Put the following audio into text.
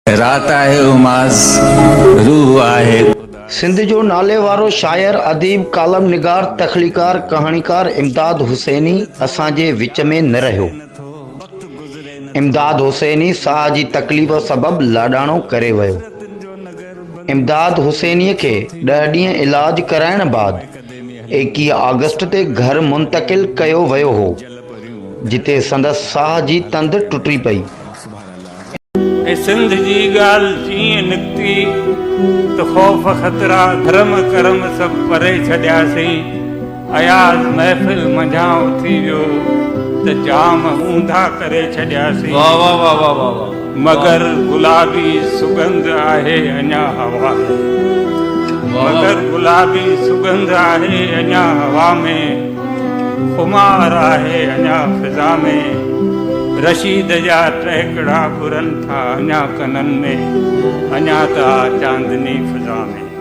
रात आहे उमास रूह आहे। सिंध जो नाले वारो शायर, अदीब, कालम निगार, तख़लीकार, कहाणीकार इमदाद हुसैनी असांजे विच में न रहियो। इमदाद हुसैनी साह जी तकलीफ़ सबब लाडाणो करे वियो। इमदाद हुसैनी के 10 ॾींहं इलाज कराइण बाद 21 अगस्त ते घर मुंतकिल कयो वियो हो, जिते संदसि साह जी तंद टुटी पई। सिंध जी गाल जीअं निकिती त ख़ौफ़ ख़तरा धर्म करम सब परे छॾियासीं। अयाज़ महफ़िल मंझां उथी वियो त जाम ऊंधा करे छॾियासीं। वाह वाह वाह वाह वाह वाह। मगर गुलाबी सुगंध आहे अञा हवा में, मगर गुलाबी सुगंध आहे अञा हवा में, खुमार आहे अञा फिज़ा में। रशीद जा टहिकड़ा घुरनि था अञा कननि में, अञा त चांदनी फिज़ा में।